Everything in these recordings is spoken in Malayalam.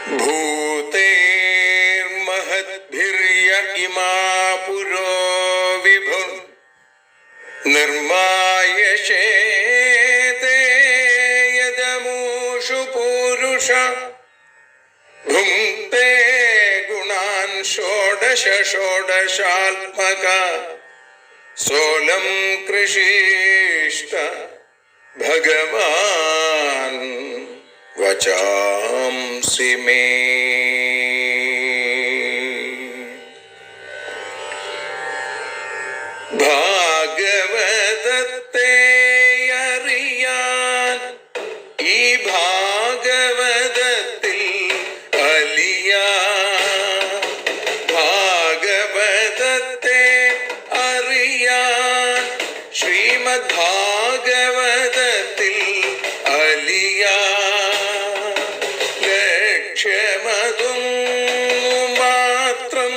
भूतेर्महद्भिर्य इमा पुरो विभुः निर्मायशेते यदमूषु पूरुष भुङ्क्ते गुणान् षोडश षोडशात्मका सोऽलं कृषीष्ट भगवान् वचांसि मे। ഭാഗവതത്തെ അറിയാൻ ഈ ഭാഗവതത്തിൽ അലിയാൻ, ഭാഗവതത്തെ അറിയാൻ ശ്രീമദ് ഭാഗവതത്തിൽ അലിയാൻ, ലക്ഷ്യമതും മാത്രം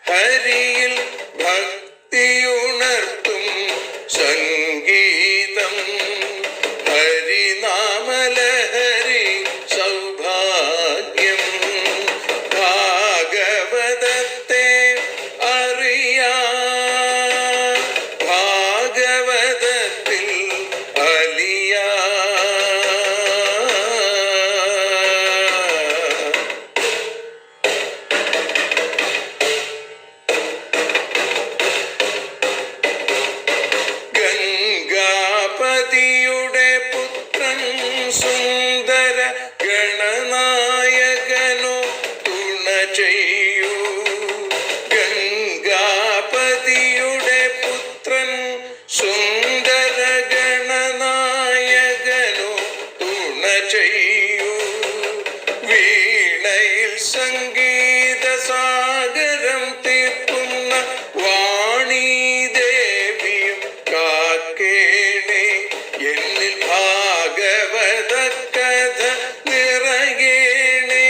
ഹരിയിൽ ഭക്തിയുണർത്തും സംഗീതം ഹരിനാമലഹരി സൗഭാഗ്യം. ഭാഗവതത്തെ അറിയാൻ ഭാഗവതത്തിൽ അലിയാൻ. ഗംഗാപതിയുടെ പുത്രൻ സുന്ദര ഗണനായകനോ തുണ ചെയ്യൂ. ഗംഗാപതിയുടെ പുത്രൻ സുന്ദര ഗണനായകനോ തുണ ചെയ്യൂ. വീണയിൽ സംഗീത സാഗരം തീർക്കുന്ന വാണീദേവിയും കാക്കേണേ എന്നിൽ ഭാഗവത കഥ നിറയേണേ.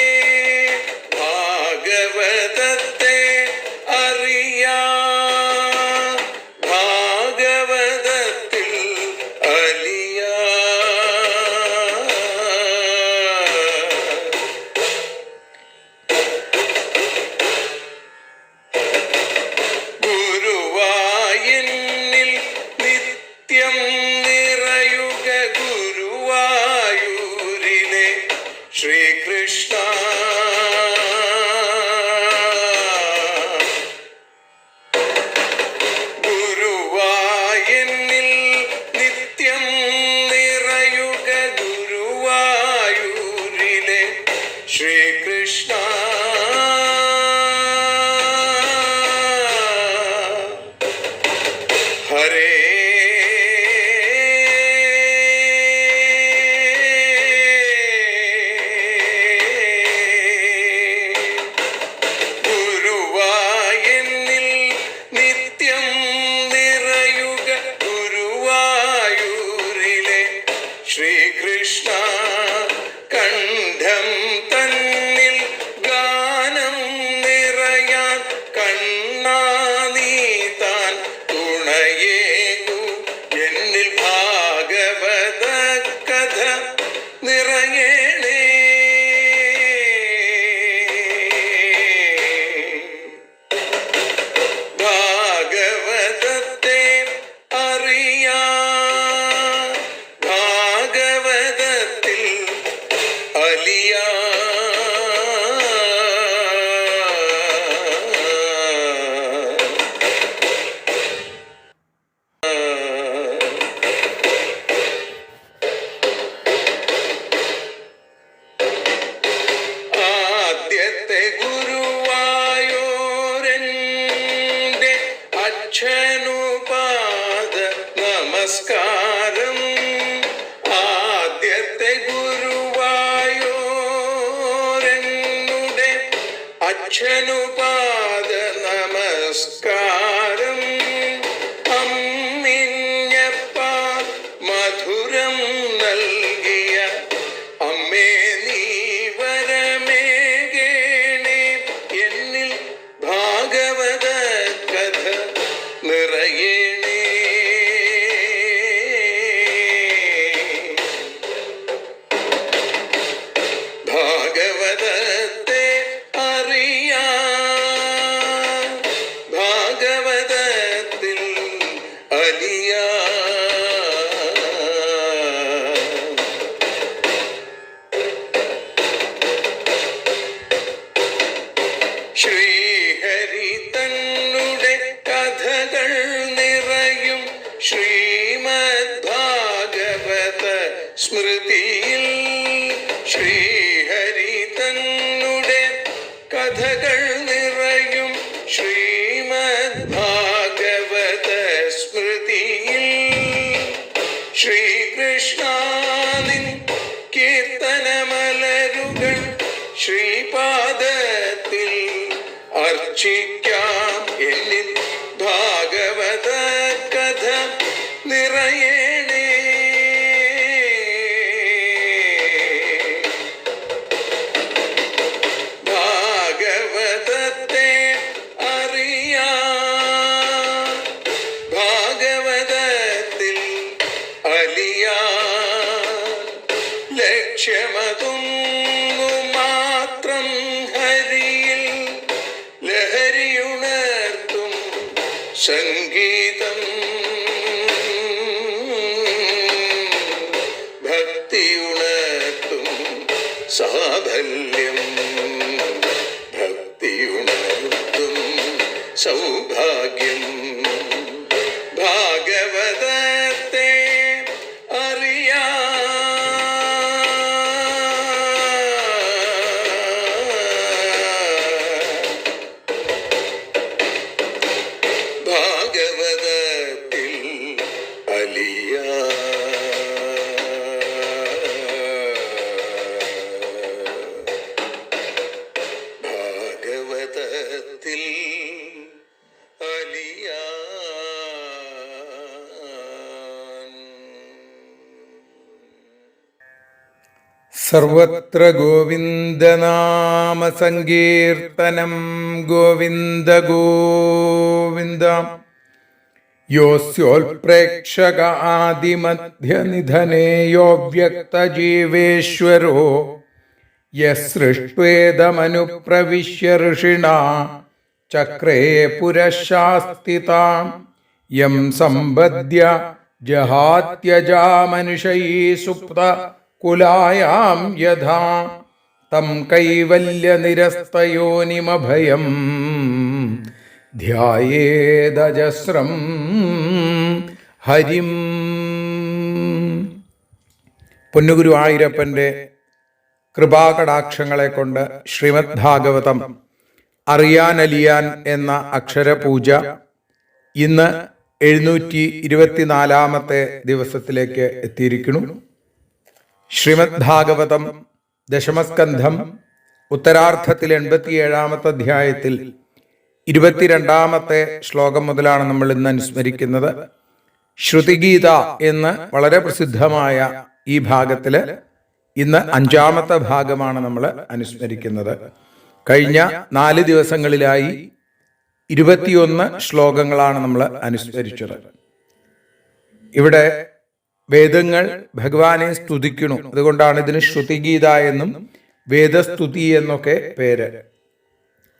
ഭാഗവതത്തെ അറിയാൻ ഭാഗവതത്തിൽ അലിയാൻ. ഗുരുവായൂരിൽ നിത്യം നിറയുക ഗുരുവായൂരിലെ ശ്രീകൃഷ്ണ. ഗുരുവായൂരിൽ നിത്യം നിറയുക ഗുരുവായൂരിലെ ശ്രീകൃഷ്ണ. ഹരേ ഗുരുവായൂരിൽ നിത്യം നിറയുക ഗുരുവായൂരിലെ ശ്രീകൃഷ്ണ. കണ്ഠം തന്നിൽ ഗാനം നിറയാൻ കണ്ണാ നീ താൻ തുണയേകു. എന്നിൽ ഭാഗവത കഥ നിറയേണേ. ഭാഗവതത്തെ അറിയാൻ ഭാഗവതത്തിൽ അലിയാൻ. ആദ്യത്തെ ഗുരുവായൂരന്റെ അച്ഛനുപാദ നമസ്കാരം. ആദ്യത്തെ ഗുരുവായൂരനുടെ അച്ഛനുപാദ നമസ്കാരം. അമ്മിഞ്ഞപ്പ മധുരം നൽകിയ അമ്മേ നീ വരമേകേണേ. എന്നിൽ ഭാഗവത കഥ നിറയേണേ. ഭാഗവതത്തെ ശ്രീഹരി തന്നുടെ കഥകൾ നിറയും ശ്രീമദ് ഭാഗവത സ്മൃതിയിൽ. ശ്രീഹരി തന്നുടെ കഥകൾ നിറയും ശ്രീമദ് ഭാഗവത സ്മൃതിയിൽ. ശ്രീകൃഷ്ണാനിൻ കീർത്തനമലരുകൾ ശ്രീപാദത്തിൽ അർച്ചിക്കാം. എന്നിൽ ഭാഗവത കഥ നിറയണേ. ഭാഗവതത്തെ അറിയാം, ഭാഗവതത്തിൽ അലിയാൻ. ലക്ഷ്യമതൊന്നു മാത്രം ഹരിയിൽ ലഹരിയുണർത്തും സംഗീതം. ഭക്തിയുണർത്തും സാഫല്യം, ഭക്തിയുണർത്തും സൗഭാഗ്യം. ഭാഗവതത്തെ അറിയാം, ഭാഗവതത്തിൽ അലിയാൻ. ഭാഗവതത്തിൽ അലിയാൻ. സർവത്ര ഗോവിന്ദനാമ സങ്കീർത്തനം. ഗോവിന്ദ ഗോവിന്ദ. യോസ്യോൽപ്രേക്ഷക ആദിമധ്യനിധനേ യോ വ്യക്തജീവേശ്വരോ യസൃഷ്ട്വേദമനുപ്രവിശ്യ ഋഷിണാ ചക്രേ പുരഃശാസ്തിതാം. യം സംബദ്ധ്യ ജഹാത്യജാമനുഷൈ സുപ്ത കുലായാം യഥാ തം കൈവല്യനിരസ്തയോനിമഭയം ധ്യായേദജസ്രം ഹരിം. പൊന്നുഗുരുവായൂരപ്പൻ്റെ കൃപാകടാക്ഷങ്ങളെ കൊണ്ട് ശ്രീമദ് ഭാഗവതം അറിയാനലിയാൻ എന്ന അക്ഷരപൂജ ഇന്ന് 724 ദിവസത്തിലേക്ക് എത്തിയിരിക്കുന്നു. ശ്രീമദ് ഭാഗവതം ദശമസ്കന്ധം ഉത്തരാർത്ഥത്തിൽ 87 അധ്യായത്തിൽ 22 ശ്ലോകം മുതലാണ് നമ്മൾ ഇന്ന് അനുസ്മരിക്കുന്നത്. ശ്രുതിഗീത എന്ന് വളരെ പ്രസിദ്ധമായ ഈ ഭാഗത്തില് ഇന്ന് 5ാമത്തെ ഭാഗമാണ് നമ്മൾ അനുസ്മരിക്കുന്നത്. കഴിഞ്ഞ 4 ദിവസങ്ങളിലായി 21 ശ്ലോകങ്ങളാണ് നമ്മൾ അനുസ്മരിച്ചത്. ഇവിടെ വേദങ്ങൾ ഭഗവാനെ സ്തുതിക്കുന്നു. അതുകൊണ്ടാണ് ഇതിന് ശ്രുതിഗീത എന്നും വേദസ്തുതി എന്നൊക്കെ പേര്.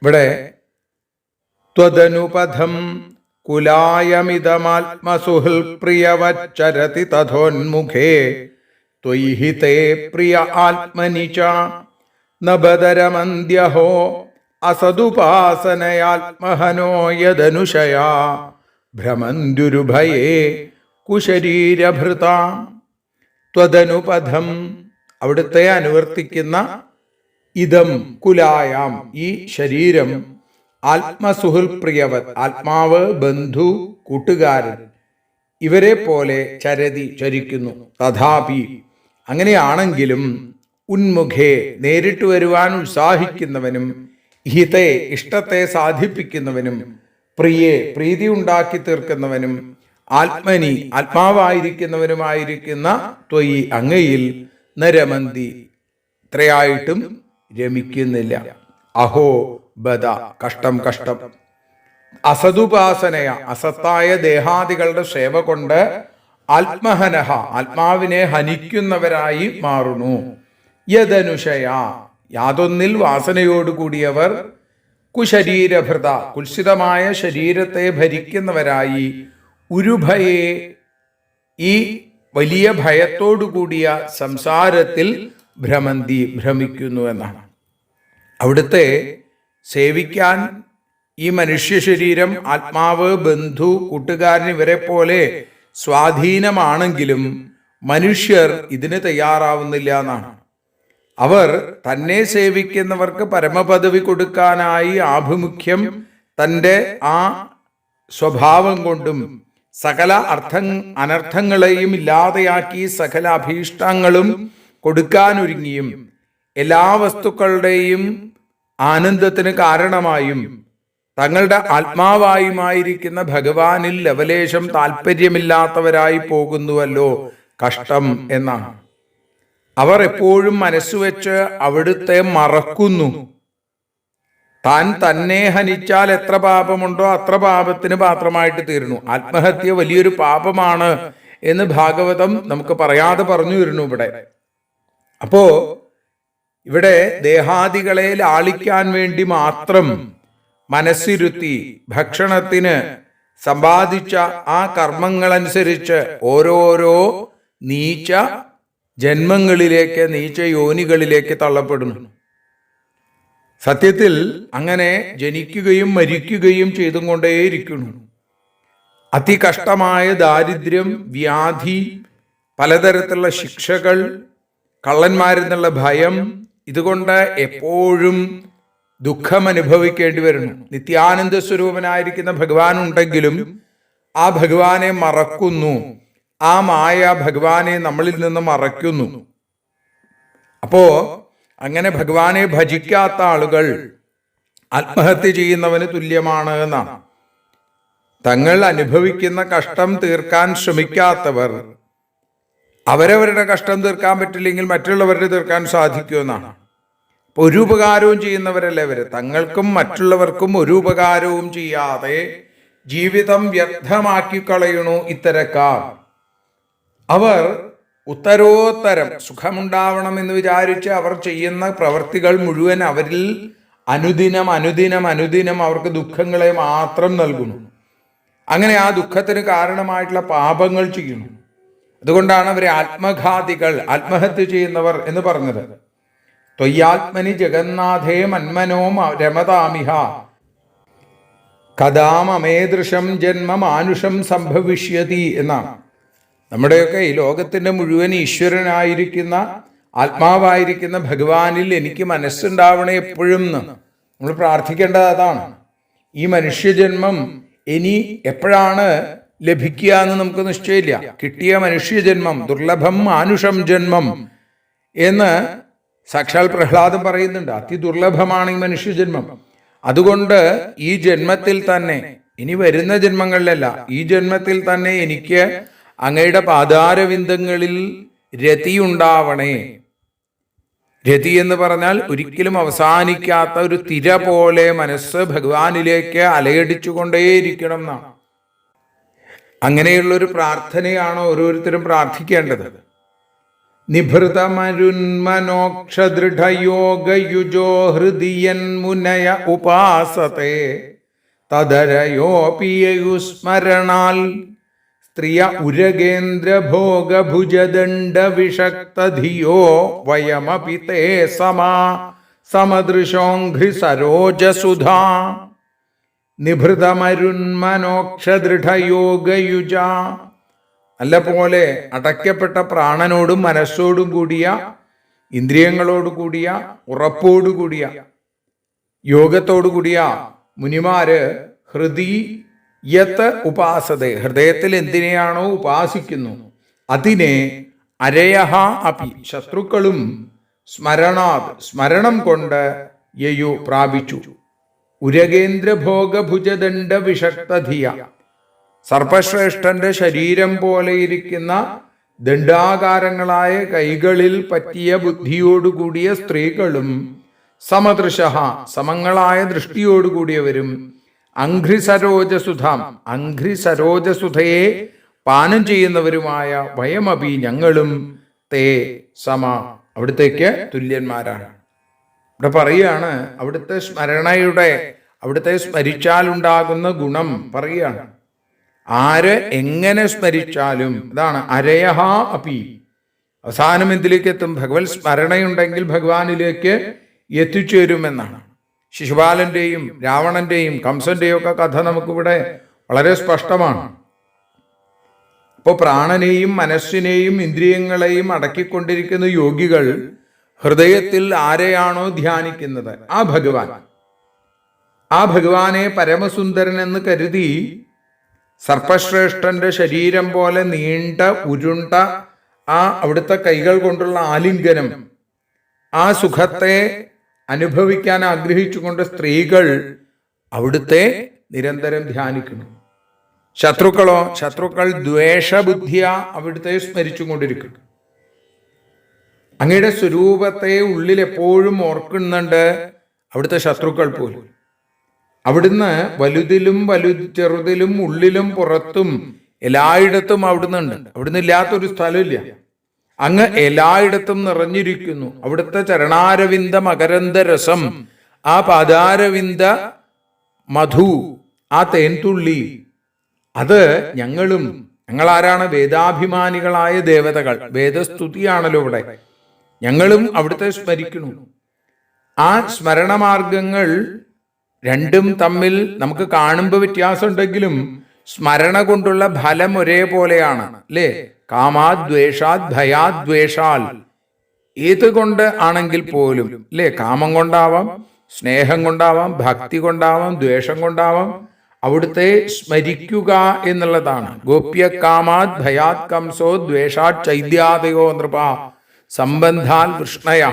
ഇവിടെ ത്വദനുപഥം കുലായമിതമാത്മസുഹൃൽ പ്രിയവച്ചരതി തഥോന്മുഖേ ത്വയി തേ പ്രിയ ആത്മനി ച നബദരമന്ധ്യഹോ അസദുപാസനയാത്മഹനോ യദനുഷയാ ഭ്രമന്തുരുഭയേ കുശരീരഭൃത. ത്വദനുപഥം അവിടുത്തെ അനുവർത്തിക്കുന്ന ഇതം കുലായാം ഈ ശരീരം ആത്മസുഹൃൽ പ്രിയവത് ആത്മാവ് ബന്ധു കൂട്ടുകാരൻ ഇവരെ പോലെ ചരിക്കുന്നു. തഥാപി അങ്ങനെയാണെങ്കിലും ഉന്മുഖേ നേരിട്ട് വരുവാൻ ഉത്സാഹിക്കുന്നവനും ഹിതേ ഇഷ്ടത്തെ സാധിപ്പിക്കുന്നവനും പ്രിയേ പ്രീതി ഉണ്ടാക്കി തീർക്കുന്നവനും ആത്മനി ആത്മാവായിരിക്കുന്നവനുമായിരിക്കുന്ന ത്വയി അങ്ങയിൽ നരമന്തി ഇത്രയായിട്ടും രമിക്കുന്നില്ല. അഹോ ബദ കഷ്ടം കഷ്ടം. അസതുപാസനയ അസത്തായ ദേഹാദികളുടെ സേവ കൊണ്ട് ആത്മഹനഹ ആത്മാവിനെ ഹനിക്കുന്നവരായി മാറുന്നു. യദനുഷയ യാതൊന്നിൽ വാസനയോടുകൂടിയവർ കുശരീരഭൃത കുൽസിതമായ ശരീരത്തെ ഭരിക്കുന്നവരായി ഉരുഭയെ ഈ വലിയ ഭയത്തോടുകൂടിയ സംസാരത്തിൽ ഭ്രമിക്കുന്നു എന്നാണ്. അവിടുത്തെ സേവിക്കാൻ ഈ മനുഷ്യ ശരീരം, ആത്മാവ്, ബന്ധു, കൂട്ടുകാരൻ ഇവരെ പോലെ സ്വാധീനമാണെങ്കിലും മനുഷ്യർ ഇതിന് തയ്യാറാവുന്നില്ല എന്നാണ്. അവർ തന്നെ സേവിക്കുന്നവർക്ക് പരമപദവി കൊടുക്കാനായി ആഭിമുഖ്യം തൻ്റെ ആ സ്വഭാവം കൊണ്ടും സകല അനർത്ഥങ്ങളെയും ഇല്ലാതെയാക്കി സകല അഭീഷ്ടങ്ങളും കൊടുക്കാനൊരുങ്ങിയും എല്ലാ വസ്തുക്കളുടെയും ആനന്ദത്തിന് കാരണമായും തങ്ങളുടെ ആത്മാവായുമായിരിക്കുന്ന ഭഗവാനിൽ ലവലേശം താല്പര്യമില്ലാത്തവരായി പോകുന്നുവല്ലോ, കഷ്ടം എന്നാണ്. അവർ എപ്പോഴും മനസ്സുവെച്ച് അവിടുത്തെ മറക്കുന്നു. താൻ തന്നെ ഹനിച്ചാൽ എത്ര പാപമുണ്ടോ അത്ര പാപത്തിന് പാത്രമായിട്ട് തീരുന്നു. ആത്മഹത്യ വലിയൊരു പാപമാണ് എന്ന് ഭാഗവതം നമുക്ക് പറയാതെ പറഞ്ഞു വരുന്നു ഇവിടെ. അപ്പോ ഇവിടെ ദേഹാദികളെ ലാളിക്കാൻ വേണ്ടി മാത്രം മനസ്സിരുത്തി ഭക്ഷണത്തിന് സമ്പാദിച്ച ആ കർമ്മങ്ങളനുസരിച്ച് ഓരോരോ നീച്ച ജന്മങ്ങളിലേക്ക്, നീച്ച യോനികളിലേക്ക് തള്ളപ്പെടുന്നു. സത്യത്തിൽ അങ്ങനെ ജനിക്കുകയും മരിക്കുകയും ചെയ്തുകൊണ്ടേയിരിക്കുന്നു. അതികഷ്ടമായ ദാരിദ്ര്യം, വ്യാധി, പലതരത്തിലുള്ള ശിക്ഷകൾ, കള്ളന്മാരിൽ നിന്നുള്ള ഭയം, ഇതുകൊണ്ട് എപ്പോഴും ദുഃഖം അനുഭവിക്കേണ്ടി വരുന്നു. നിത്യാനന്ദ സ്വരൂപനായിരിക്കുന്ന ഭഗവാൻ ഉണ്ടെങ്കിലും ആ ഭഗവാനെ മറക്കുന്നു. ആ മായ ഭഗവാനെ നമ്മളിൽ നിന്ന് മറയ്ക്കുന്നു. അപ്പോ അങ്ങനെ ഭഗവാനെ ഭജിക്കാത്ത ആളുകൾ ആത്മഹത്യ ചെയ്യുന്നവന് തുല്യമാണ് എന്നാണ്. തങ്ങൾ അനുഭവിക്കുന്ന കഷ്ടം തീർക്കാൻ ശ്രമിക്കാത്തവർ, അവരവരുടെ കഷ്ടം തീർക്കാൻ പറ്റില്ലെങ്കിൽ മറ്റുള്ളവരുടെ തീർക്കാൻ സാധിക്കുമെന്നാണ്. ഒരു ഉപകാരവും ചെയ്യുന്നവരല്ലേ അവര്. തങ്ങൾക്കും മറ്റുള്ളവർക്കും ഒരു ഉപകാരവും ചെയ്യാതെ ജീവിതം വ്യർത്ഥമാക്കി കളയണു ഇത്തരക്കാർ. അവർ ഉത്തരോത്തരം സുഖമുണ്ടാവണം എന്ന് വിചാരിച്ച് അവർ ചെയ്യുന്ന പ്രവൃത്തികൾ മുഴുവൻ അവരിൽ അനുദിനം അനുദിനം അനുദിനം അവർക്ക് ദുഃഖങ്ങളെ മാത്രം നൽകുന്നു. അങ്ങനെ ആ ദുഃഖത്തിന് കാരണമായിട്ടുള്ള പാപങ്ങൾ ചെയ്യുന്നു. അതുകൊണ്ടാണ് അവരെ ആത്മഘാതികൾ, ആത്മഹത്യ ചെയ്യുന്നവർ എന്ന് പറഞ്ഞത്. ത്വയ്യാത്മനി ജഗന്നാഥേ മന്മനോ രമതാമിഹ കഥാമമേദൃശം ജന്മ മാനുഷം സംഭവിഷ്യതി എന്നാണ്. നമ്മുടെയൊക്കെ ഈ ലോകത്തിൻ്റെ മുഴുവൻ ഈശ്വരനായിരിക്കുന്ന ആത്മാവായിരിക്കുന്ന ഭഗവാനിൽ എനിക്ക് മനസ്സുണ്ടാവണേ എപ്പോഴും എന്ന് നമ്മൾ പ്രാർത്ഥിക്കേണ്ടത് അതാണ്. ഈ മനുഷ്യജന്മം ഇനി എപ്പോഴാണ് ലഭിക്കുക എന്ന് നമുക്ക് നിശ്ചയമില്ല. കിട്ടിയ മനുഷ്യജന്മം ദുർലഭം മാനുഷം ജന്മം എന്ന് സാക്ഷാൽ പ്രഹ്ലാദം പറയുന്നുണ്ട്. അതിദുർലഭമാണ് ഈ മനുഷ്യജന്മം. അതുകൊണ്ട് ഈ ജന്മത്തിൽ തന്നെ, ഇനി വരുന്ന ജന്മങ്ങളിലല്ല, ഈ ജന്മത്തിൽ തന്നെ എനിക്ക് അങ്ങയുടെ പാതാരവിന്ദങ്ങളിൽ രതി ഉണ്ടാവണേ. രതി എന്ന് പറഞ്ഞാൽ ഒരിക്കലും അവസാനിക്കാത്ത ഒരു തിര പോലെ മനസ്സ് ഭഗവാനിലേക്ക് അലയടിച്ചുകൊണ്ടേയിരിക്കണം എന്നാണ്. അങ്ങനെയുള്ളൊരു പ്രാർത്ഥനയാണ് ഓരോരുത്തരും പ്രാർത്ഥിക്കേണ്ടത്. നിഭൃതമരുന്മനോക്ഷദൃഢയോഗയുജോ ഹൃദിയൻ മുനയ ഉപാസത്തെ തദരയോപിയുസ്മരണാൽ സ്ത്രിയ ഉരഗേന്ദ്രഭോഗഭുജദണ്ഡ വിഷക്തധിയോ വയമപി തേ സമദൃശോഘ്രി സരോജസുധാ നിഭൃതമരുന്മനോക്ഷദൃഢയോഗയുജ. നല്ല പോലെ അടയ്ക്കപ്പെട്ട പ്രാണനോടും മനസ്സോടും കൂടിയ, ഇന്ദ്രിയങ്ങളോട് കൂടിയ, ഉറപ്പോടു കൂടിയ, യോഗത്തോടു കൂടിയ മുനിമാര് ഹൃദി യത് ഉപാസതേ, ഹൃദയത്തിൽ എന്തിനെയാണോ ഉപാസിക്കുന്നു അതിനെ അരയഹ അപി, ശത്രുക്കളും സ്മരണാത്, സ്മരണം കൊണ്ട് യയു പ്രാപിച്ചു. ഉരകേന്ദ്രഭോഗഭുജദണ്ഡ വിഷക്തധിയ, സർപ്പശ്രേഷ്ഠന്റെ ശരീരം പോലെ ഇരിക്കുന്ന ദണ്ഡാകാരങ്ങളായ കൈകളിൽ പറ്റിയ ബുദ്ധിയോടുകൂടിയ സ്ത്രീകളും സമദൃശ, സമങ്ങളായ ദൃഷ്ടിയോടുകൂടിയവരും അംഘ്രിസരോജസുധാം, അംഘ്രിസരോജസുധയെ പാനം ചെയ്യുന്നവരുമായ വയമപി, ഞങ്ങളും തേ സമ, അവിടുത്തേക്ക് തുല്യന്മാരാണ്. ഇവിടെ പറയുകയാണ് അവിടുത്തെ സ്മരണയുടെ, അവിടുത്തെ സ്മരിച്ചാലുണ്ടാകുന്ന ഗുണം പറയുകയാണ്. ആര് എങ്ങനെ സ്മരിച്ചാലും, അതാണ് അരയഹ അപി, അവസാനം എന്തിലേക്ക് എത്തും? ഭഗവത് സ്മരണയുണ്ടെങ്കിൽ ഭഗവാനിലേക്ക് എത്തിച്ചേരുമെന്നാണ്. ശിശുപാലന്റെയും രാവണന്റെയും കംസന്റെയും ഒക്കെ കഥ നമുക്കിവിടെ വളരെ സ്പഷ്ടമാണ്. അപ്പോൾ പ്രാണനെയും മനസ്സിനെയും ഇന്ദ്രിയങ്ങളെയും അടക്കിക്കൊണ്ടിരിക്കുന്ന യോഗികൾ ഹൃദയത്തിൽ ആരെയാണോ ധ്യാനിക്കുന്നത് ആ ഭഗവാനെ പരമസുന്ദരൻ എന്ന് കരുതി സർപ്പശ്രേഷ്ഠന്റെ ശരീരം പോലെ നീണ്ട ഉരുണ്ട അവിടുത്തെ കൈകൾ കൊണ്ടുള്ള ആലിംഗനം, ആ സുഖത്തെ അനുഭവിക്കാൻ ആഗ്രഹിച്ചുകൊണ്ട് സ്ത്രീകൾ അവിടുത്തെ നിരന്തരം ധ്യാനിക്കുന്നു. ശത്രുക്കൾ ദ്വേഷബുദ്ധിയ അവിടുത്തെ സ്മരിച്ചുകൊണ്ടിരിക്കും. അങ്ങയുടെ സ്വരൂപത്തെ ഉള്ളിൽ എപ്പോഴും ഓർക്കുന്നുണ്ട് അവിടുത്തെ ശത്രുക്കൾ പോലും. അവിടുന്ന് വലുതിലും ചെറുതിലും ഉള്ളിലും പുറത്തും എല്ലായിടത്തും അവിടുന്ന് ഉണ്ട്. അവിടുന്ന് ഇല്ലാത്തൊരു സ്ഥലമില്ല. അങ്ങ് എല്ലായിടത്തും നിറഞ്ഞിരിക്കുന്നു. അവിടുത്തെ ചരണാരവിന്ദ മകരന്ദ രസം, ആ പാദാരവിന്ദ മധു, ആ തേൻതുള്ളി, അത് ഞങ്ങളാരാണ്? വേദാഭിമാനികളായ ദേവതകൾ. വേദസ്തുതിയാണല്ലോ ഇവിടെ. ഞങ്ങളും അവിടുത്തെ സ്മരിക്കുന്നു. ആ സ്മരണമാർഗങ്ങൾ രണ്ടും തമ്മിൽ നമുക്ക് കാണുമ്പോൾ വ്യത്യാസമുണ്ടെങ്കിലും സ്മരണ കൊണ്ടുള്ള ഫലം ഒരേപോലെയാണ് അല്ലേ? കാമാദ്വേഷാത് ഭയാദ്വേഷാൽ, ഏത് കൊണ്ട് ആണെങ്കിൽ പോലും അല്ലേ? കാമം കൊണ്ടാവാം, സ്നേഹം കൊണ്ടാവാം, ഭക്തി കൊണ്ടാവാം, ദ്വേഷം കൊണ്ടാവാം. അവിടുത്തെ സ്മരിക്കുക എന്നുള്ളതാണ്. ഗോപ്യ കാമാത് ഭയാത് കംസോ ദ്വേഷാത് ചൈദ്യാദയോ നൃപ സംബന്ധാൽ കൃഷ്ണയ.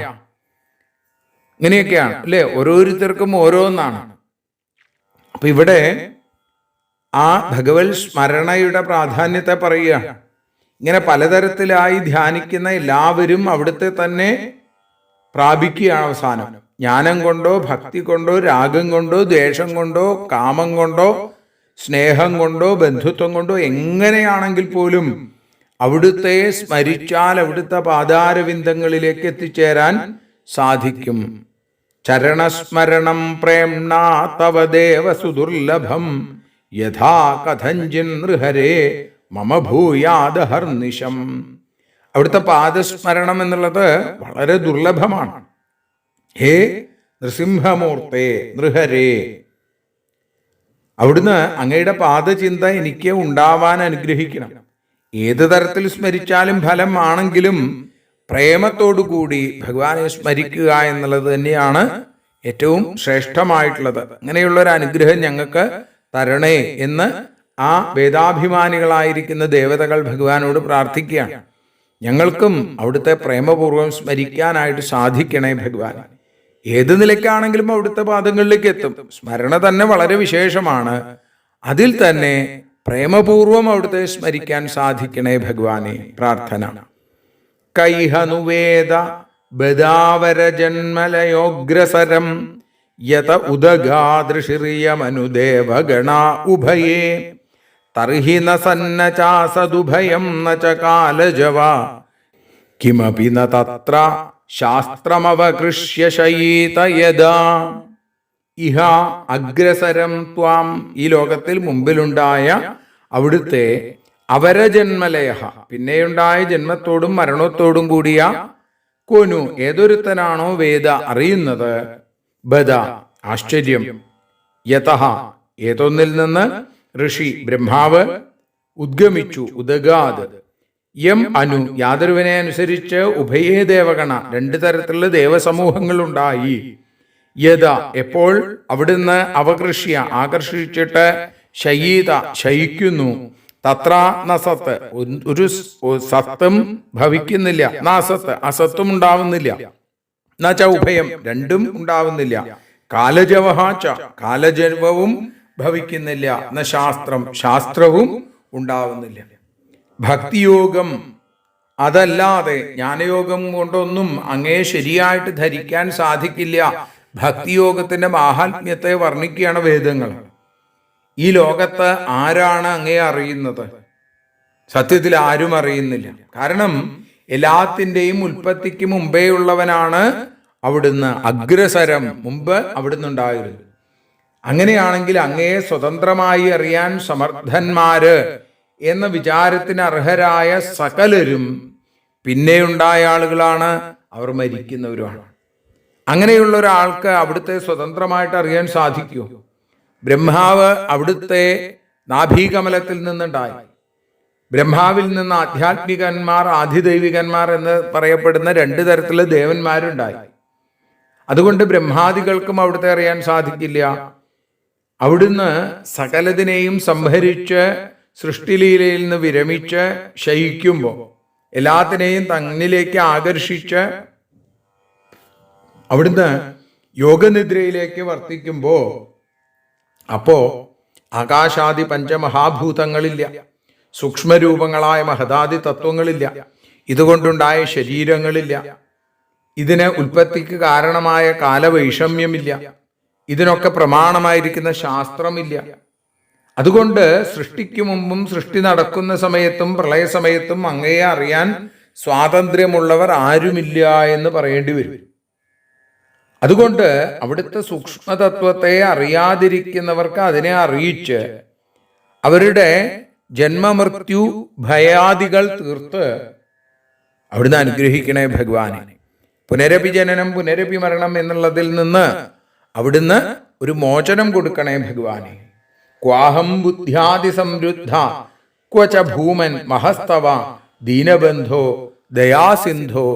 ഇങ്ങനെയൊക്കെയാണ് അല്ലേ? ഓരോരുത്തർക്കും ഓരോന്നാണ്. അപ്പൊ ഇവിടെ ആ ഭഗവത് സ്മരണയുടെ പ്രാധാന്യത്തെ പറയുക. ഇങ്ങനെ പലതരത്തിലായി ധ്യാനിക്കുന്ന എല്ലാവരും അവിടുത്തെ തന്നെ പ്രാപിക്കുകയാണ് അവസാനം. ജ്ഞാനം കൊണ്ടോ ഭക്തി കൊണ്ടോ രാഗം കൊണ്ടോ ദ്വേഷം കൊണ്ടോ കാമം കൊണ്ടോ സ്നേഹം കൊണ്ടോ ബന്ധുത്വം കൊണ്ടോ എങ്ങനെയാണെങ്കിൽ പോലും അവിടുത്തെ സ്മരിച്ചാൽ അവിടുത്തെ പാദാരവിന്ദങ്ങളിലേക്ക് എത്തിച്ചേരാൻ സാധിക്കും. ചരണസ്മരണം പ്രേംണ തവ ദേവ സുദുർലഭം യഥാ കഥഞ്ചിൻ നൃഹരേ മമ ഭൂയാദഹർനിശം. അവിടുത്തെ പാദസ്മരണം എന്നുള്ളത് വളരെ ദുർലഭമാണ്. ഹേ നൃസിംഹമൂർത്തേ നൃഹരേ, അവിടുന്ന് അങ്ങയുടെ പാദചിന്ത എനിക്ക് ഉണ്ടാവാൻ അനുഗ്രഹിക്കണം. ഏത് തരത്തിൽ സ്മരിച്ചാലും ഫലം ആണെങ്കിലും പ്രേമത്തോടുകൂടി ഭഗവാനെ സ്മരിക്കുക എന്നുള്ളത് തന്നെയാണ് ഏറ്റവും ശ്രേഷ്ഠമായിട്ടുള്ളത്. അങ്ങനെയുള്ള ഒരു അനുഗ്രഹം ഞങ്ങൾക്ക് തരണേ എന്ന് ആ വേദാഭിമാനികളായിരിക്കുന്ന ദേവതകൾ ഭഗവാനോട് പ്രാർത്ഥിക്കുകയാണ്. ഞങ്ങൾക്കും അവിടുത്തെ പ്രേമപൂർവ്വം സ്മരിക്കാനായിട്ട് സാധിക്കണേ ഭഗവാൻ. ഏത് നിലയ്ക്കാണെങ്കിലും അവിടുത്തെ പാദങ്ങളിലേക്ക് എത്തും. സ്മരണ തന്നെ വളരെ വിശേഷമാണ്. അതിൽ തന്നെ പ്രേമപൂർവം അവിടുത്തെ സ്മരിക്കാൻ സാധിക്കണേ ഭഗവാനെ പ്രാർത്ഥന. കൈഹനുവേദ ബദാവര ജന്മലയോഗ്രസരം യത ഉദഗാദൃശിറിയമനുദേവഗണ ഉഭയേ തർഹി ന സന്ന ചാസദുഭയം ന ച കാലജവ കിമപി ന തത്ര ശാസ്ത്രമവകൃഷ്യ ശയീത യദാ ഇഹ അഗ്രസരം ത്വാം. ഈ ലോകത്തിൽ മുമ്പിലുണ്ടായ അവിടുത്തെ അവരജന്മലയ, പിന്നെയുണ്ടായ ജന്മത്തോടും മരണത്തോടും കൂടിയ കൊനു, ഏതൊരുത്തനാണോ വേദ അറിയുന്നത്, ബദ ആശ്ചര്യം, യതഃ ഏതൊന്നിൽ നിന്ന്, ഋഷി ബ്രഹ്മാവ്, ഉദ്ഗമിച്ചു ഉദഗാത്, യം അനു യാതൊരുവനെ അനുസരിച്ച്, ഉഭയേ ദേവഗണ രണ്ട് തരത്തിലുള്ള ദേവസമൂഹങ്ങൾ ഉണ്ടായി, യഥ എപ്പോൾ അവിടുന്ന് അവകൃഷ്യ ആകർഷിച്ചിട്ട്, ശയീത ശയിക്കുന്നു, തത്ര നസത്ത് ഒരു സത്തും ഭവിക്കുന്നില്ല, നാസത്ത് അസത്തും ഉണ്ടാവുന്നില്ല, നച ഉഭയം രണ്ടും ഉണ്ടാവുന്നില്ല, കാലജവഹാച്ച കാലജന്മവും ഭവിക്കുന്നില്ല, ന ശാസ്ത്രം ശാസ്ത്രവും ഉണ്ടാവുന്നില്ല. ഭക്തിയോഗം അതല്ലാതെ ജ്ഞാനയോഗം കൊണ്ടൊന്നും അങ്ങേ ശരിയായിട്ട് ധരിക്കാൻ സാധിക്കില്ല. ഭക്തിയോഗത്തിന്റെ മാഹാത്മ്യത്തെ വർണ്ണിക്കുകയാണ് വേദങ്ങൾ. ഈ ലോകത്ത് ആരാണ് അങ്ങേ അറിയുന്നത്? സത്യത്തിൽ ആരും അറിയുന്നില്ല. കാരണം എല്ലാത്തിൻ്റെയും ഉൽപ്പത്തിക്ക് മുമ്പേ ഉള്ളവനാണ് അവിടുന്ന്. അഗ്രസരം മുമ്പ് അവിടുന്ന് ഉണ്ടായിരുന്നു. അങ്ങനെയാണെങ്കിൽ അങ്ങയെ സ്വതന്ത്രമായി അറിയാൻ സമർത്ഥന്മാര് എന്ന വിചാരത്തിന് അർഹരായ സകലരും പിന്നെയുണ്ടായ ആളുകളാണ്, അവർ മരിക്കുന്നവരുമാണ്. അങ്ങനെയുള്ള ഒരാൾക്ക് അവിടുത്തെ സ്വതന്ത്രമായിട്ട് അറിയാൻ സാധിക്കുമോ? ബ്രഹ്മാവ് അവിടുത്തെ നാഭീകമലത്തിൽ നിന്നുണ്ടായി. ബ്രഹ്മാവിൽ നിന്ന് ആധ്യാത്മികന്മാർ, ആധിദൈവികന്മാർ എന്ന് പറയപ്പെടുന്ന രണ്ട് തരത്തിലുള്ള ദേവന്മാരുണ്ടായി. അതുകൊണ്ട് ബ്രഹ്മാദികൾക്കും അവിടുത്തെ അറിയാൻ സാധിക്കില്ല. അവിടുന്ന് സകലതിനെയും സംഭരിച്ച് സൃഷ്ടിലീലയിൽ നിന്ന് വിരമിച്ച് ശയിക്കുമ്പോൾ, എല്ലാത്തിനെയും തന്നിലേക്ക് ആകർഷിച്ച് അവിടുന്ന് യോഗനിദ്രയിലേക്ക് വർത്തിക്കുമ്പോൾ, അപ്പോ ആകാശാദി പഞ്ചമഹാഭൂതങ്ങളില്ല, സൂക്ഷ്മരൂപങ്ങളായ മഹദാദി തത്വങ്ങളില്ല, ഇതുകൊണ്ടുണ്ടായ ശരീരങ്ങളില്ല, ഇതിന് ഉൽപ്പത്തിക്ക് കാരണമായ കാലവൈഷമ്യമില്ല, ഇതിനൊക്കെ പ്രമാണമായിരിക്കുന്ന ശാസ്ത്രമില്ല. അതുകൊണ്ട് സൃഷ്ടിക്ക് മുമ്പും സൃഷ്ടി നടക്കുന്ന സമയത്തും പ്രളയസമയത്തും അങ്ങയെ അറിയാൻ സ്വാതന്ത്ര്യമുള്ളവർ ആരുമില്ല എന്ന് പറയേണ്ടി വരും. അതുകൊണ്ട് അവിടുത്തെ സൂക്ഷ്മതത്വത്തെ അറിയാതിരിക്കുന്നവർക്ക് അതിനെ അറിയിച്ച് അവരുടെ ജന്മമൃത്യു ഭയാദികൾ തീർത്ത് അവിടുന്ന് അനുഗ്രഹിക്കണേ ഭഗവാനെ. പുനരപി ജനനം പുനരപി മരണം എന്നുള്ളതിൽ നിന്ന് അവിടുന്ന് ഒരു മോചനം കൊടുക്കണേ ഭഗവാനെ. ക്വാഹം ബുദ്ധ്യാദി സംരുദ്ധ ക്വച ഭൂമൻ മഹസ്തവ ദീനബന്ധോ ദയാസിന്ധോ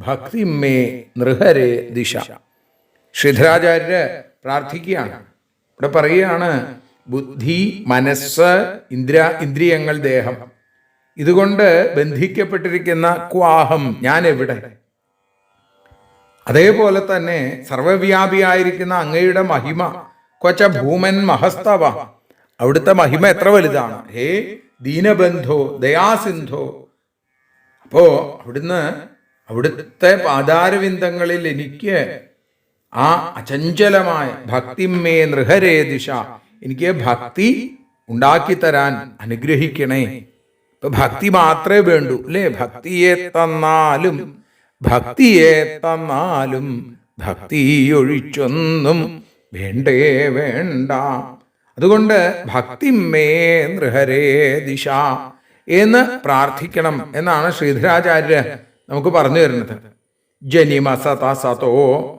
ഭക്തിമേ നൃഹരേ ദിശ. ശ്രീധരാചാര്യര് പ്രാർത്ഥിക്കുകയാണ്. ഇവിടെ പറയുകയാണ്, ബുദ്ധി, മനസ്സ്, ഇന്ദ്രിയങ്ങൾ, ദേഹം, ഇതുകൊണ്ട് ബന്ധിക്കപ്പെട്ടിരിക്കുന്ന ക്വാഹം, ഞാൻ എവിടെ? അതേപോലെ തന്നെ സർവവ്യാപിയായിരിക്കുന്ന അങ്ങയുടെ മഹിമ, ക്വച ഭൂമൻ മഹസ്തവ, അവിടുത്തെ മഹിമ എത്ര വലുതാണ്. ഹേ ദീനബന്ധോ ദയാസിന്ധോ. അപ്പോ അവിടുത്തെ പാതാരവിന്ദങ്ങളിൽ എനിക്ക് ആ അചഞ്ചലമായ ഭക്തിമേ നൃഹരേ ദിശ, എനിക്ക് ഭക്തി ഉണ്ടാക്കിത്തരാൻ അനുഗ്രഹിക്കണേ. ഇപ്പൊ ഭക്തി മാത്രമേ വേണ്ടൂ അല്ലേ? ഭക്തിയെ തന്നാലും ഭക്തി ഒഴിച്ചൊന്നും വേണ്ടേ വേണ്ട. അതുകൊണ്ട് ഭക്തിമേ നൃഹരേ ദിശ എന്ന് പ്രാർത്ഥിക്കണം എന്നാണ് ശ്രീധരാചാര്യ നമുക്ക് പറഞ്ഞു തരുന്നത്. ജനിമസതസതോ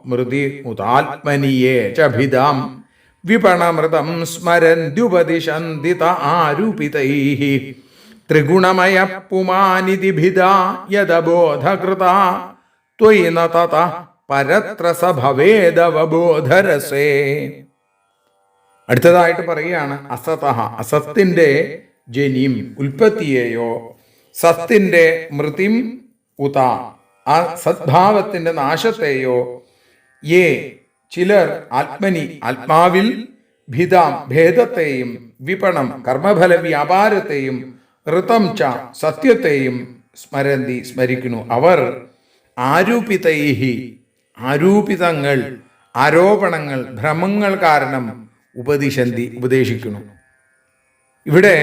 മൃതി മുതാത്മനിയേ ചഭിതാം വിപണമൃതം സ്മരന്ത്യുപദിശന്തിത ആരൂപിതൈഃ ത്രിഗുണമയ പുമാനിധിഭിദാ യദബോധകൃത ത്വയി ന തതഃ പരത്രസ ഭവേദവബോധരസേ. അടുത്തതായിട്ട് പറയുകയാണ്, അസതഃ, അസത്തിന്റെ ജനിം ഉൽപ്പത്തിയെയോ, സത്തിന്റെ മൃതിം ഉത, ആ സദ്ഭാവത്തിന്റെ നാശത്തെയോ, യേ ചിലർ ആത്മനി ആത്മാവിൽ, ഭിതാം ഭേദത്തെയും, വിപണം കർമ്മഫല വ്യാപാരത്തെയും, ഋതം ച സത്യത്തെയും സ്മരന്തി സ്മരിക്കുന്നു. അവർ ആരൂപിതൈഹി ആരൂപിതങ്ങൾ, ആരോപണങ്ങൾ, ഭ്രമങ്ങൾ കാരണം ഉപദിശന്തി ഉപദേശിക്കുന്നു. ഇവിടെ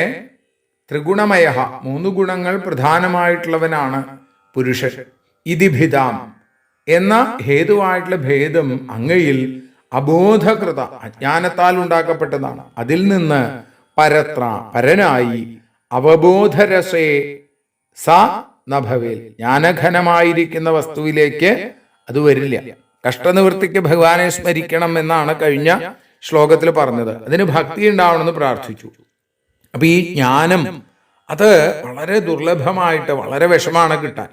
ത്രിഗുണമയ, മൂന്ന് ഗുണങ്ങൾ പ്രധാനമായിട്ടുള്ളവനാണ് പുരുഷൻ. ഇതിഭിതാം എന്ന ഹേതുവായിട്ടുള്ള ഭേദം അങ്ങയിൽ അബോധകൃത, അജ്ഞാനത്താൽ ഉണ്ടാക്കപ്പെട്ടതാണ്. അതിൽ നിന്ന് പരത്ര, പരനായി, അവബോധരസേ സ നഭവേൽ, ജ്ഞാനഘനമായിരിക്കുന്ന വസ്തുവിലേക്ക് അത് വരില്ല. കഷ്ടനിവൃത്തിക്ക് ഭഗവാനെ സ്മരിക്കണം എന്നാണ് കഴിഞ്ഞ ശ്ലോകത്തിൽ പറഞ്ഞത്. അതിന് ഭക്തി ഉണ്ടാവണമെന്ന് പ്രാർത്ഥിച്ചു. അപ്പൊ ഈ ജ്ഞാനം അത് വളരെ ദുർലഭമായിട്ട് വളരെ വിഷമാണ് കിട്ടാൻ.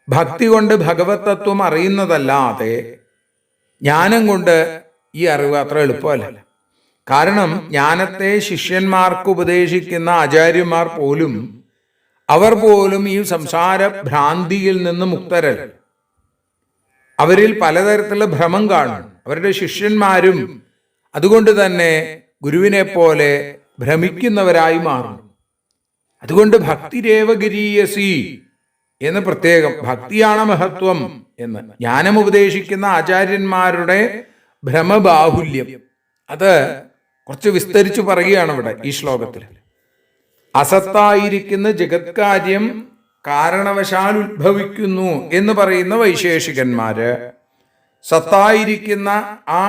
ഭക്തി കൊണ്ട് ഭഗവത് തത്വം അറിയുന്നതല്ലാതെ ജ്ഞാനം കൊണ്ട് ഈ അറിവ് അത്ര എളുപ്പമല്ല. കാരണം ജ്ഞാനത്തെ ശിഷ്യന്മാർക്ക് ഉപദേശിക്കുന്ന ആചാര്യന്മാർ പോലും, അവർ പോലും ഈ സംസാര ഭ്രാന്തിയിൽ നിന്ന് മുക്തരല്ല. അവരിൽ പലതരത്തിലുള്ള ഭ്രമം കാണും. അവരുടെ ശിഷ്യന്മാരും അതുകൊണ്ട് തന്നെ ഗുരുവിനെ പോലെ ഭ്രമിക്കുന്നവരായി മാറും. അതുകൊണ്ട് ഭക്തിരേവഗിരീയസി എന്ന് പ്രത്യേകം, ഭക്തിയാണ് മഹത്വം എന്ന് ജ്ഞാനം ഉപദേശിക്കുന്ന ആചാര്യന്മാരുടെ ഭ്രമബാഹുല്യം അത് കുറച്ച് വിസ്തരിച്ചു പറയുകയാണ് ഇവിടെ ഈ ശ്ലോകത്തിൽ. അസത്തായിരിക്കുന്ന ജഗത് കാര്യം കാരണവശാൽ ഉത്ഭവിക്കുന്നു എന്ന് പറയുന്ന വൈശേഷികന്മാര്, സത്തായിരിക്കുന്ന ആ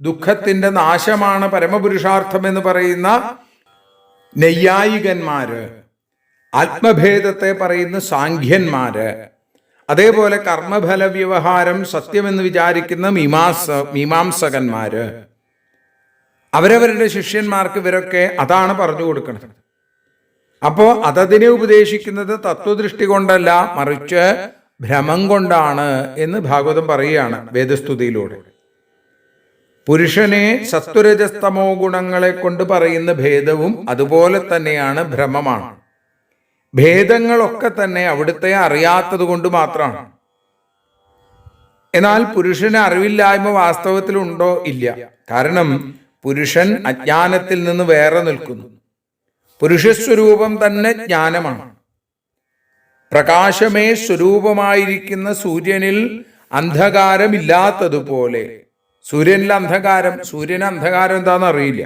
ദുഃഖത്തിന്റെ നാശമാണ് പരമപുരുഷാർത്ഥം എന്ന് പറയുന്ന നൈയായികന്മാര്, ആത്മഭേദത്തെ പറയുന്ന സാഖ്യന്മാര്, അതേപോലെ കർമ്മഫല വ്യവഹാരം സത്യമെന്ന് വിചാരിക്കുന്ന മീമാംസകന്മാര് അവരവരുടെ ശിഷ്യന്മാർക്ക് ഇവരൊക്കെ അതാണ് പറഞ്ഞു കൊടുക്കുന്നത്. അപ്പോ അതതിനെ ഉപദേശിക്കുന്നത് തത്വദൃഷ്ടി കൊണ്ടല്ല, മറിച്ച് ഭ്രമം കൊണ്ടാണ് എന്ന് ഭാഗവതം പറയുകയാണ് വേദസ്തുതിയിലൂടെ. പുരുഷനെ സത്വരജസ്തമോ ഗുണങ്ങളെ കൊണ്ട് പറയുന്ന ഭേദവും അതുപോലെ തന്നെയാണ്, ഭ്രമമാണ്. ഭേദങ്ങളൊക്കെ തന്നെ അവിടുത്തെ അറിയാത്തത് കൊണ്ട് മാത്രമാണ്. എന്നാൽ പുരുഷന് അറിവില്ലായ്മ വാസ്തവത്തിലുണ്ടോ? ഇല്ല. കാരണം പുരുഷൻ അജ്ഞാനത്തിൽ നിന്ന് വേറെ നിൽക്കുന്നു. പുരുഷസ്വരൂപം തന്നെ ജ്ഞാനമാണ്. പ്രകാശമേ സ്വരൂപമായിരിക്കുന്ന സൂര്യനിൽ അന്ധകാരമില്ലാത്തതുപോലെ, സൂര്യനിൽ അന്ധകാരം, സൂര്യന് അന്ധകാരം എന്താണെന്ന് അറിയില്ല,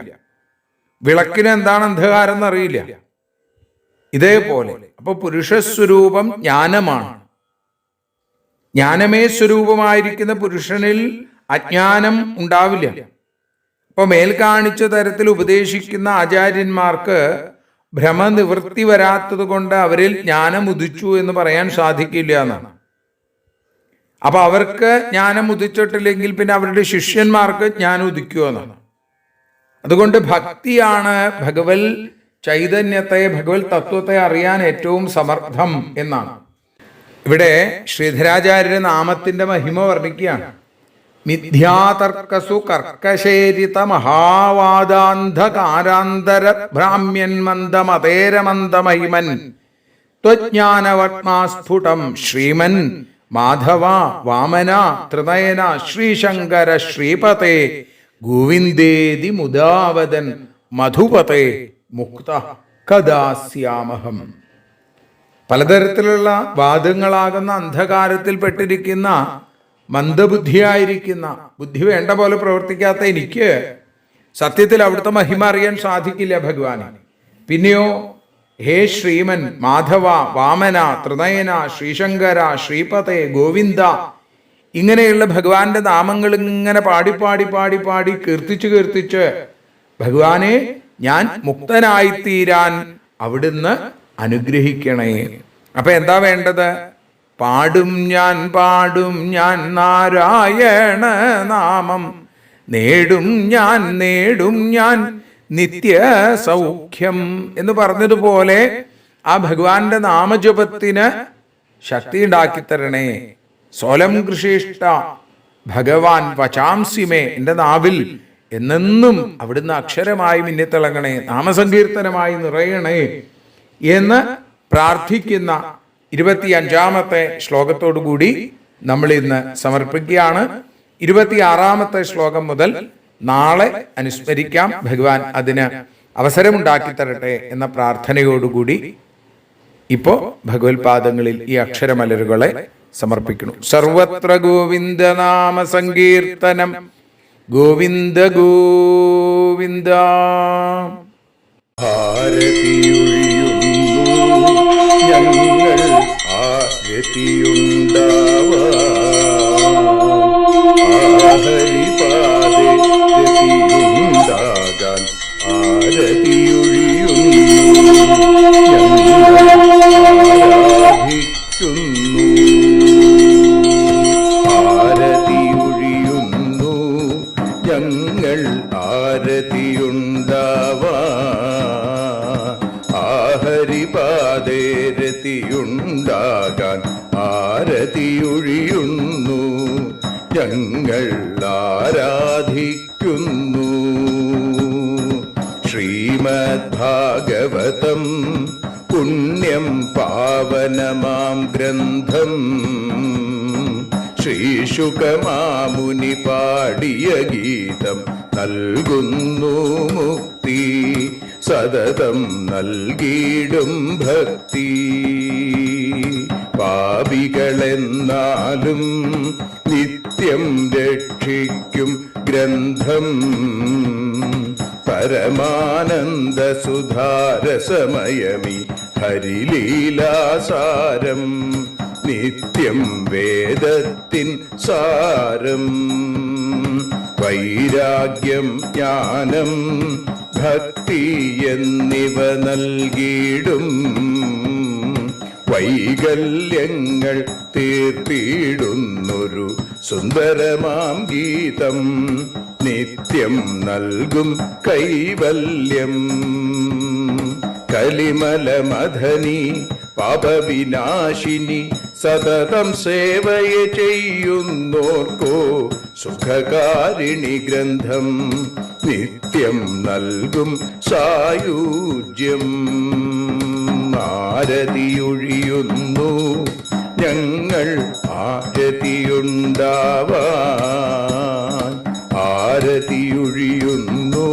വിളക്കിന് എന്താണ് അന്ധകാരം എന്നറിയില്ല. ഇതേപോലെ അപ്പൊ പുരുഷസ്വരൂപം ജ്ഞാനമാണ്. ജ്ഞാനമേ സ്വരൂപമായിരിക്കുന്ന പുരുഷനിൽ അജ്ഞാനം ഉണ്ടാവില്ല. അപ്പൊ മേൽ കാണിച്ച തരത്തിൽ ഉപദേശിക്കുന്ന ആചാര്യന്മാർക്ക് ഭ്രമനിവൃത്തി വരാത്തത് കൊണ്ട് അവരിൽ ജ്ഞാനം ഉദിച്ചു എന്ന് പറയാൻ സാധിക്കില്ല എന്നാണ്. അപ്പൊ അവർക്ക് ജ്ഞാനം ഉദിച്ചിട്ടില്ലെങ്കിൽ പിന്നെ അവരുടെ ശിഷ്യന്മാർക്ക് ജ്ഞാനം ഉദിക്കുമോ എന്നാണ്. അതുകൊണ്ട് ഭക്തിയാണ് ഭഗവത് ചൈതന്യത്തെ, ഭഗവത് തത്വത്തെ അറിയാൻ ഏറ്റവും സമർത്ഥം എന്നാണ്. ഇവിടെ ശ്രീധരാചാര്യ നാമത്തിന്റെ മഹിമ വർണ്ണിക്കുകയാണ്. മിഥ്യാതർക്കസു കർക്കശേരിത മഹാവാദാന്ധകാരാന്തര ഭ്രാമ്യൻ മന്ദമതേരമന്ദമഹിമൻ ത്വജ്ഞാനവത്മാസ്ഫുടം ശ്രീമൻ മാധവ വാമന ത്രിനയന ശ്രീശങ്കര ശ്രീപതേ ഗോവിന്ദേതി മുദാവദൻ മധുപതേ മുക്ത കദാസ്യാമഹം. പലതരത്തിലുള്ള വാദങ്ങളാകുന്ന അന്ധകാരത്തിൽ പെട്ടിരിക്കുന്ന മന്ദബുദ്ധിയായിരിക്കുന്ന, ബുദ്ധി വേണ്ട പോലെ പ്രവർത്തിക്കാത്ത എനിക്ക് സത്യത്തിൽ അവിടുത്തെ മഹിമ അറിയാൻ സാധിക്കില്ല ഭഗവാനെ. പിന്നെയോ ഹേ ശ്രീമൻ മാധവ വാമന ത്രിനയന ശ്രീശങ്കര ശ്രീപതേ ഗോവിന്ദ, ഇങ്ങനെയുള്ള ഭഗവാന്റെ നാമങ്ങൾ ഇങ്ങനെ പാടി പാടി പാടി പാടി കീർത്തിച്ച് ഭഗവാനെ ഞാൻ മുക്തനായിത്തീരാൻ അവിടുന്ന് അനുഗ്രഹിക്കണേ. അപ്പൊ എന്താ വേണ്ടത്? പാടും ഞാൻ നാരായണ നാമം, നേടും ഞാൻ നിത്യ സൗഖ്യം എന്ന് പറഞ്ഞതുപോലെ ആ ഭഗവാന്റെ നാമജപത്തിന് ശക്തി ഉണ്ടാക്കിത്തരണേ. സോലം കൃഷിഷ്ട ഭഗവാൻ വചാംസിമേ, എൻ്റെ നാവിൽ എന്നെന്നും അവിടുന്ന് അക്ഷരമായി മിന്നിത്തിളങ്ങണേ, നാമസങ്കീർത്തനമായി നിറയണേ എന്ന് പ്രാർത്ഥിക്കുന്ന 25-ാമത്തെ ശ്ലോകത്തോടുകൂടി നമ്മൾ ഇന്ന് സമർപ്പിക്കുകയാണ്. 26-ാമത്തെ ശ്ലോകം മുതൽ നാളെ അനുസ്മരിക്കാം. ഭഗവാൻ അതിന് അവസരമുണ്ടാക്കി തരട്ടെ എന്ന പ്രാർത്ഥനയോടുകൂടി ഇപ്പോ ഭഗവത്പാദങ്ങളിൽ ഈ അക്ഷരമലരുകളെ സമർപ്പിക്കുന്നു. സർവത്ര ഗോവിന്ദനാമ സങ്കീർത്തനം, ഗോവിന്ദ ഗോവിന്ദ. ഞങ്ങൾ ഹരിപാദേ രതിയുണ്ടാകാൻ ആരതിയൊഴിയുന്നു ഞങ്ങൾ ആരതിയുണ്ടാവാൻ ഹരിപാദേ രതിയുണ്ടാകാൻ ആരതിയൊഴിയുന്നു ഞങ്ങൾ ആരാധിക്കുന്നു. ശ്രീമദ്ഭാഗവതം പുണ്യം പാവനമാം ഗ്രന്ഥം, ശ്രീശുകമാമുനി പാടിയ ഗീതം നൽകുന്നു മുക്തി, സതതം നൽകിയിടും ഭക്തി. പാപികളെന്നാലും നിത്യം രക്ഷിക്കും ഗ്രന്ഥം, പരമാനന്ദ സുധാരസമയമി ഹരിലീലാസാരം, നിത്യം വേദത്തിൻ സാരം. വൈരാഗ്യം ജ്ഞാനം ഭക്തി എന്നിവ നൽകിയിടും വൈകല്യങ്ങൾ തീർത്തിടുന്നൊരു സുന്ദരമാം ഗീതം നിത്യം നൽകും കൈവല്യം. കലിമല മഥനി പാപവിനാശിനി സതതം സേവയെ ചെയ്യുന്നോർക്കോ സുഖകാരിണി ഗ്രന്ഥം നിത്യം നൽകും സായുജ്യം. ആരതിയൊഴിയുന്നു ഞങ്ങൾ ആരതിയുണ്ടാവാൻ, ആരതിയൊഴിയുന്നു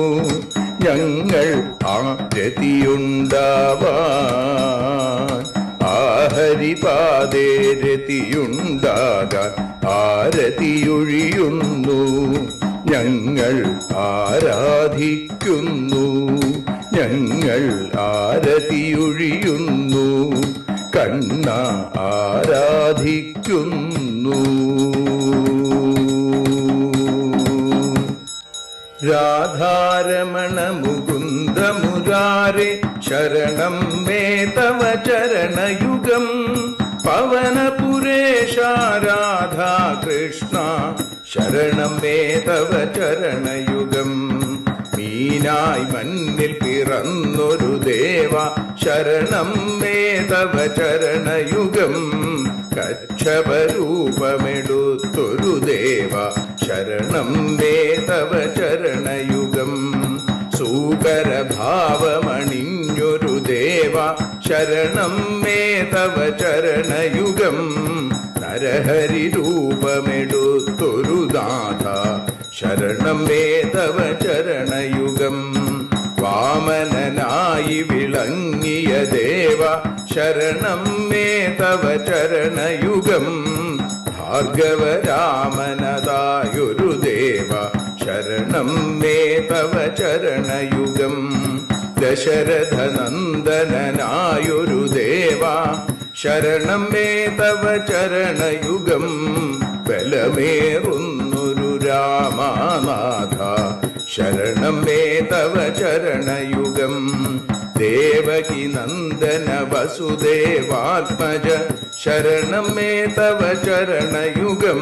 ഞങ്ങൾ ആരതിയുണ്ടാവാൻ. ആഹരിപാദേ രതിയുണ്ടാകാൻ ആരതിയൊഴിയുന്നു ഞങ്ങൾ ആരാധിക്കുന്നു, ഞങ്ങൾ ആരതിയൊഴിയുന്നു കണ്ണ ആരാധിക്കുന്നു. രാധാരമണ മുകുന്ദ മുരാരേ ശരണം മേ തവ ചരണയുഗം. പവനപുരേശ രാധാ കൃഷ്ണ ശരണം മേ തവ ചരണയുഗം. മീനായി മണ്ണിൽ പിറന്നൊരു ദേവ ശരണം മേ തവ ചരണയുഗം. കച്ഛപരൂപമെടുത്തൊരു ദേവ ശരണം മേ തവ ചരണയുഗം. സൂകരഭാവമണിഞ്ഞൊരു ദേവ ശരണം മേ തവ ചരണയുഗം. നരഹരി രൂപമെടുത്തൊരു നാഥ ശരണം മേ തവ ചരണയുഗം. വാമനനായി വിളങ്ങിയ ദേവ ശരണം മേ തവ ചരണയുഗം. ഭാർഗവരാമനതായൊരു ദേവ ശരണം മേ തവ ചരണയുഗം. ദശരഥനന്ദനായൊരു ദേവ ശരണം മേ തവ ചരണയുഗം. ബലമേറുന്നൊരു രാമനാഥ ശരണം മേ തവ ചരണയുഗം. ദേവകി നന്ദന വസുദേവാത്മജ ശരണം മേ തവ ചരണയുഗം.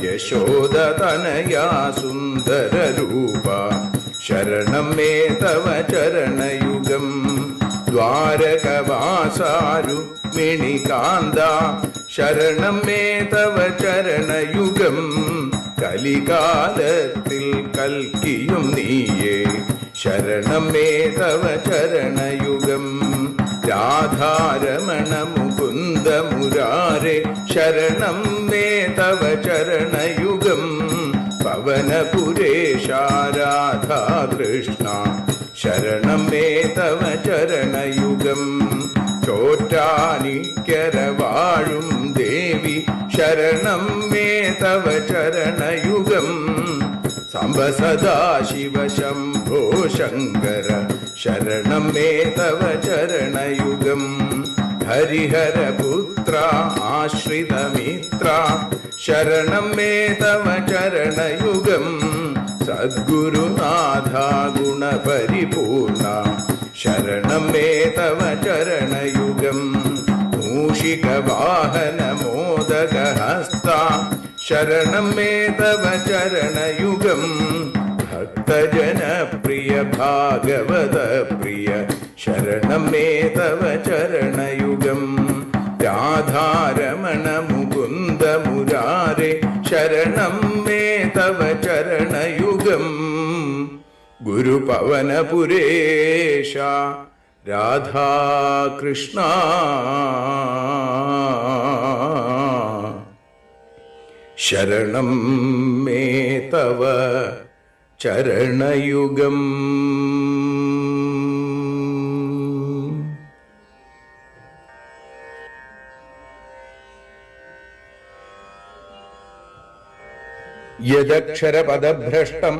യശോദതനയാ സുന്ദര രൂപ ശരണം മേ തവ ചരണയുഗം. ദ്വാരകവാസാരുക്മിണികാന്ത ശരണം മേ തവ ചരണയുഗം. കലികാലത്തിൽ കൽക്കിയും നീയേ ശരണം മേ തവ ചരണയുഗം. രാധാരമണ മുകുന്ദ മുരാരേ ശരണം മേ തവ ചരണയുഗം. പവനപുരേശ രാധാ കൃഷ്ണ ശരണം മേ തവ ചരണയുഗം. ചോറ്റാനിക്കര വാഴും ദേവി ശരണം മേ തവ ചരണയുഗം. സാംബ സദാശിവ ശംഭോ ശങ്കര ശരണം മേ തവ ചരണയുഗം. ഹരിഹരപുത്ര ആശ്രിതമിത്ര ശരണം മേ തവ ചരണയുഗം. സദ്ഗുരുനാഥ ഗുണപരിപൂർണ ശരണം മേ തവ ചരണയുഗം. മൂഷിക വാഹന മോദകഹസ്ത ശരണം മേ തവ ചരണയുഗം. ഭക്തജനപ്രിയ ഭാഗവത പ്രിയ ശരണം മേ തവ ചരണയുഗം. രാധാരമണ മുകുന്ദ മുരാരേ ശരണം മേ തവ ചരണയുഗം. ഗുരുപവനപുരേശ രാധാകൃഷ്ണ ശരണം മേ തവ ചരണയുഗം. യദക്ഷരപദഭ്രഷ്ടം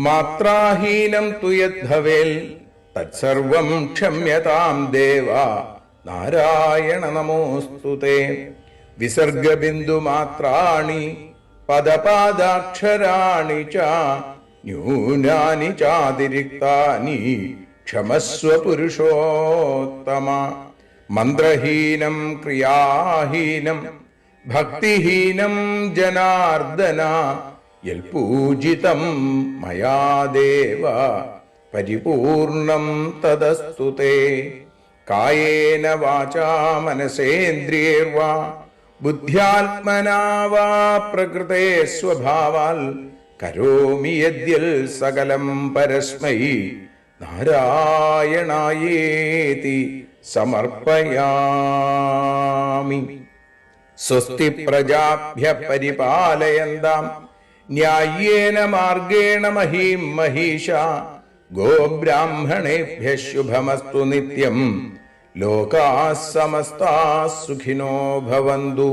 മാത്രാഹീനം തു യദ്ഭവേൽ തത്സർവം ക്ഷമ്യതാം ദേവ നാരായണ നമോസ്തുതേ. വിസർഗബിന്ദുമാത്രാണി പദപാദാക്ഷരാണി ച ന്യൂനാനി ചാതിരിക്താനി ക്ഷമസ്വ പുരുഷോത്തമ. മന്ത്രഹീനം ക്രിയാഹീനം ഭക്തിഹീനം ജനാർദ്ദന യൽപൂജിതം മയാ ദേവ പരിപൂർണം തദസ്തു തേ. കായേന വാചാ മനസേന്ദ്രിയൈർവാ ബുദ്ധ്യാത്മനാ വാ പ്രകൃതേ സ്വഭാവാൽ കരോമി യദ്യൽ സകലം പരസ്മൈ നാരായണായേതി സമർപ്പയാമി. സ്വസ്തി പ്രജാഭ്യ പരിപാലയന്താം ന്യായേന മാർഗേണ മഹീം മഹീഷാ ഗോബ്രാഹ്മണേഭ്യ ശുഭമസ്തു നിത്യം. ലോകാഃ സമസ്താഃ സുഖിനോ ഭവന്തു.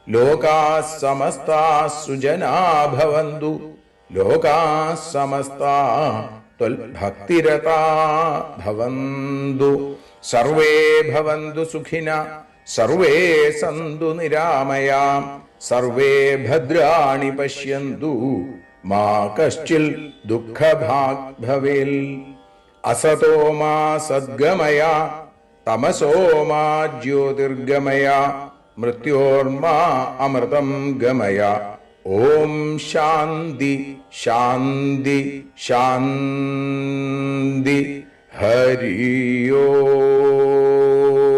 ലോകാഃ സമസ്താഃ സുജനാ ഭവന്തു. ലോകാഃ സമസ്താഃ ത്വൽഭക്തിരതാ ഭവന്തു. സർവേ ഭവന്തു സുഖിനഃ സർവേ സന്തു നിരാമയാം. സർവേ ഭദ്രാണി പശ്യന്തു മാ കശ്ചിൽ ദുഃഖഭാഗ് ഭവേൽ. അസതോ മാ സദ്ഗമയ തമസോ മാ ജ്യോതിർഗമയ മൃത്യോർമാ അമൃതം ഗമയ. ഓം ശാന്തി ശാന്തി ശാന്തി. ഹരി ഓം.